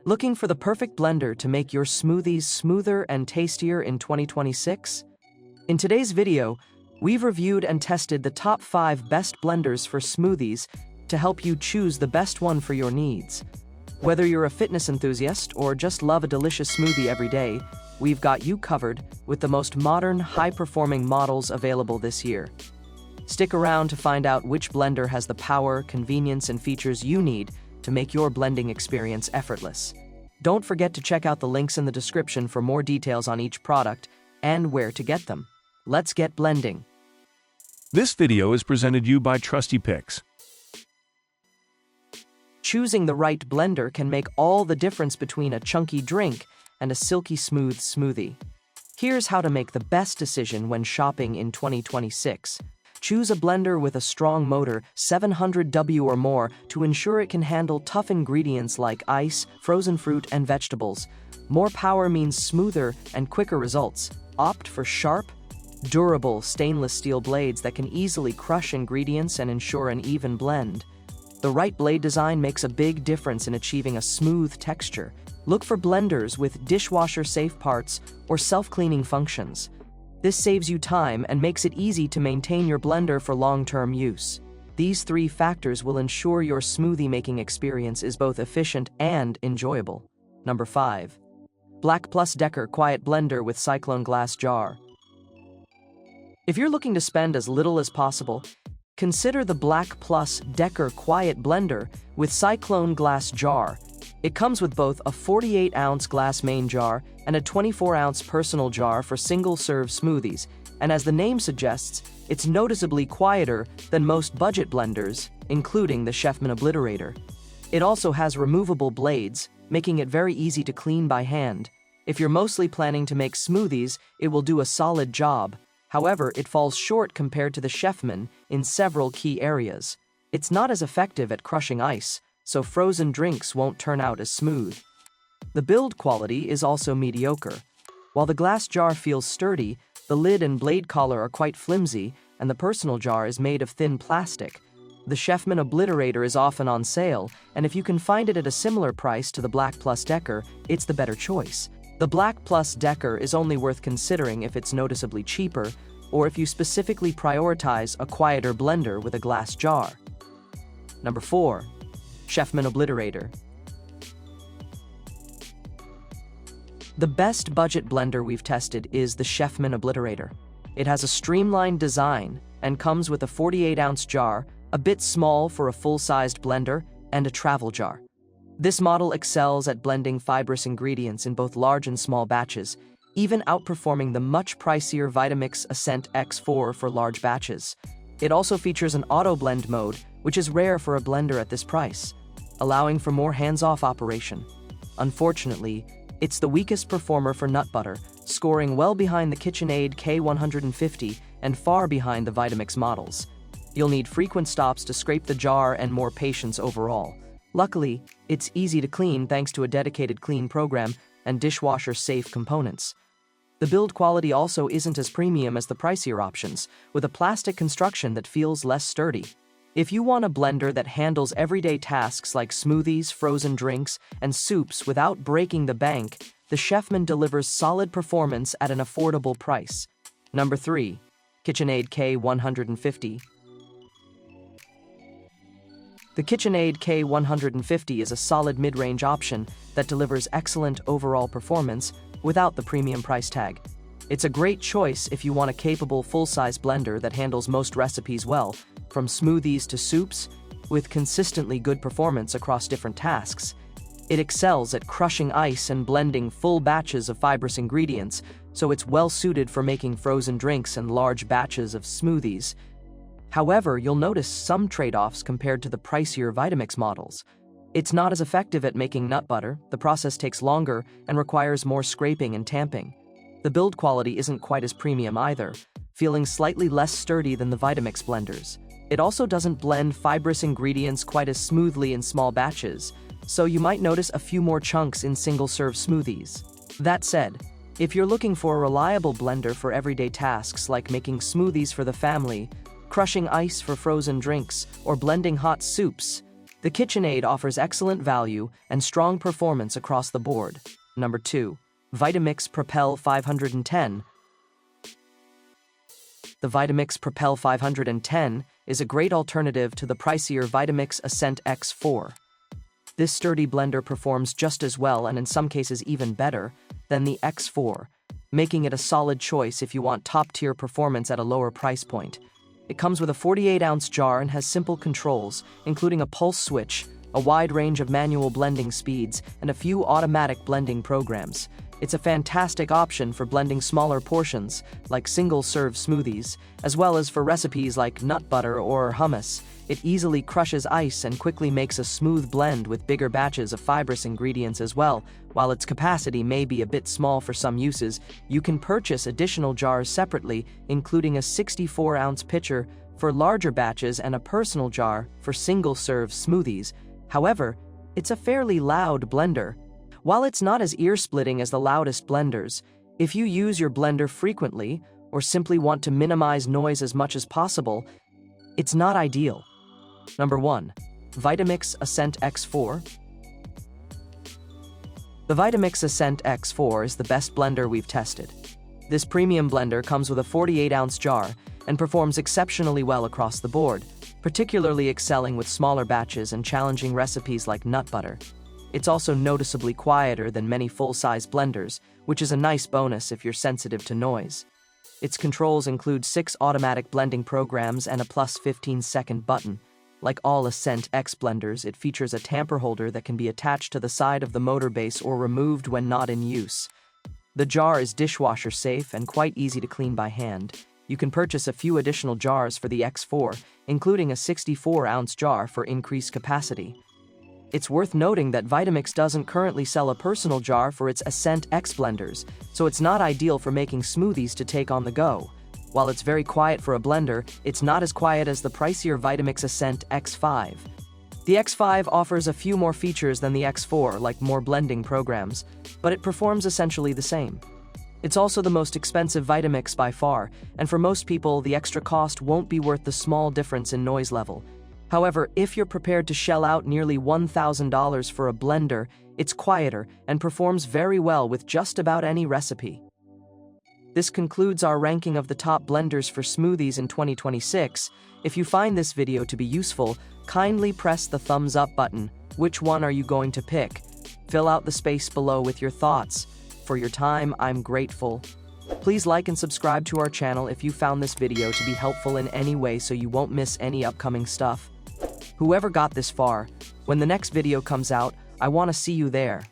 Looking for the perfect blender to make your smoothies smoother and tastier in 2026? In today's video, we've reviewed and tested the top 5 best blenders for smoothies to help you choose the best one for your needs. Whether you're a fitness enthusiast or just love a delicious smoothie every day, we've got you covered with the most modern, high-performing models available this year. Stick around to find out which blender has the power, convenience, and features you need to make your blending experience effortless. Don't forget to check out the links in the description for more details on each product and where to get them. Let's get blending. This video is presented you by Trusty Picks. Choosing the right blender can make all the difference between a chunky drink and a silky smooth smoothie. Here's how to make the best decision when shopping in 2026. Choose a blender with a strong motor, 700W or more, to ensure it can handle tough ingredients like ice, frozen fruit, and vegetables. More power means smoother and quicker results. Opt for sharp, durable stainless steel blades that can easily crush ingredients and ensure an even blend. The right blade design makes a big difference in achieving a smooth texture. Look for blenders with dishwasher-safe parts or self-cleaning functions. This saves you time and makes it easy to maintain your blender for long-term use. These 3 factors will ensure your smoothie-making experience is both efficient and enjoyable. Number 5. Black Plus Decker Quiet Blender with Cyclone Glass Jar. If you're looking to spend as little as possible, consider the Black Plus Decker Quiet Blender with Cyclone Glass Jar. It comes with both a 48-ounce glass main jar and a 24-ounce personal jar for single-serve smoothies, and as the name suggests, it's noticeably quieter than most budget blenders, including the Chefman Obliterator. It also has removable blades, making it very easy to clean by hand. If you're mostly planning to make smoothies, it will do a solid job. However, it falls short compared to the Chefman in several key areas. It's not as effective at crushing ice, so frozen drinks won't turn out as smooth. The build quality is also mediocre. While the glass jar feels sturdy, the lid and blade collar are quite flimsy, and the personal jar is made of thin plastic. The Chefman Obliterator is often on sale, and if you can find it at a similar price to the Black Plus Decker, it's the better choice. The Black Plus Decker is only worth considering if it's noticeably cheaper, or if you specifically prioritize a quieter blender with a glass jar. Number 4. Chefman Obliterator. The best budget blender we've tested is the Chefman Obliterator. It has a streamlined design and comes with a 48-ounce jar, a bit small for a full-sized blender, and a travel jar. This model excels at blending fibrous ingredients in both large and small batches, even outperforming the much pricier Vitamix Ascent X4 for large batches. It also features an auto blend mode, which is rare for a blender at this price, allowing for more hands-off operation. Unfortunately, it's the weakest performer for nut butter, scoring well behind the Kitchenaid K150 and far behind the Vitamix models. You'll need frequent stops to scrape the jar and more patience overall. Luckily, it's easy to clean thanks to a dedicated clean program and dishwasher-safe components. The build quality also isn't as premium as the pricier options, with a plastic construction that feels less sturdy. If you want a blender that handles everyday tasks like smoothies, frozen drinks, and soups without breaking the bank, the Chefman delivers solid performance at an affordable price. Number 3. Kitchenaid K150. The Kitchenaid K150 is a solid mid-range option that delivers excellent overall performance without the premium price tag. It's a great choice if you want a capable full-size blender that handles most recipes well, from smoothies to soups, with consistently good performance across different tasks. It excels at crushing ice and blending full batches of fibrous ingredients, so it's well-suited for making frozen drinks and large batches of smoothies. However, you'll notice some trade-offs compared to the pricier Vitamix models. It's not as effective at making nut butter, the process takes longer, and requires more scraping and tamping. The build quality isn't quite as premium either, feeling slightly less sturdy than the Vitamix blenders. It also doesn't blend fibrous ingredients quite as smoothly in small batches, so you might notice a few more chunks in single-serve smoothies. That said, if you're looking for a reliable blender for everyday tasks like making smoothies for the family, crushing ice for frozen drinks, or blending hot soups, The Kitchenaid offers excellent value and strong performance across the board. Number 2. Vitamix Propel 510. The Vitamix Propel 510 is a great alternative to the pricier Vitamix Ascent X4. This sturdy blender performs just as well, and in some cases even better, than the X4, making it a solid choice if you want top-tier performance at a lower price point. It comes with a 48-ounce jar and has simple controls, including a pulse switch, a wide range of manual blending speeds, and a few automatic blending programs. It's a fantastic option for blending smaller portions, like single-serve smoothies, as well as for recipes like nut butter or hummus. It easily crushes ice and quickly makes a smooth blend with bigger batches of fibrous ingredients as well. While its capacity may be a bit small for some uses, you can purchase additional jars separately, including a 64-ounce pitcher for larger batches and a personal jar for single-serve smoothies. However, it's a fairly loud blender. While it's not as ear-splitting as the loudest blenders, if you use your blender frequently or simply want to minimize noise as much as possible, it's not ideal. Number 1. Vitamix Ascent X4. The Vitamix Ascent X4 is the best blender we've tested. This premium blender comes with a 48-ounce jar and performs exceptionally well across the board, particularly excelling with smaller batches and challenging recipes like nut butter. It's also noticeably quieter than many full-size blenders, which is a nice bonus if you're sensitive to noise. Its controls include 6 automatic blending programs and a plus 15-second button. Like all Ascent X blenders, it features a tamper holder that can be attached to the side of the motor base or removed when not in use. The jar is dishwasher safe and quite easy to clean by hand. You can purchase a few additional jars for the X4, including a 64-ounce jar for increased capacity. It's worth noting that Vitamix doesn't currently sell a personal jar for its Ascent X blenders, so it's not ideal for making smoothies to take on the go. While it's very quiet for a blender, it's not as quiet as the pricier Vitamix Ascent X5. The X5 offers a few more features than the X4, like more blending programs, but it performs essentially the same. It's also the most expensive Vitamix by far, and for most people, the extra cost won't be worth the small difference in noise level. However, if you're prepared to shell out nearly $1,000 for a blender, it's quieter and performs very well with just about any recipe. This concludes our ranking of the top blenders for smoothies in 2026. If you find this video to be useful, kindly press the thumbs up button. Which one are you going to pick? Fill out the space below with your thoughts. For your time, I'm grateful. Please like and subscribe to our channel if you found this video to be helpful in any way so you won't miss any upcoming stuff. Whoever got this far, when the next video comes out, I want to see you there.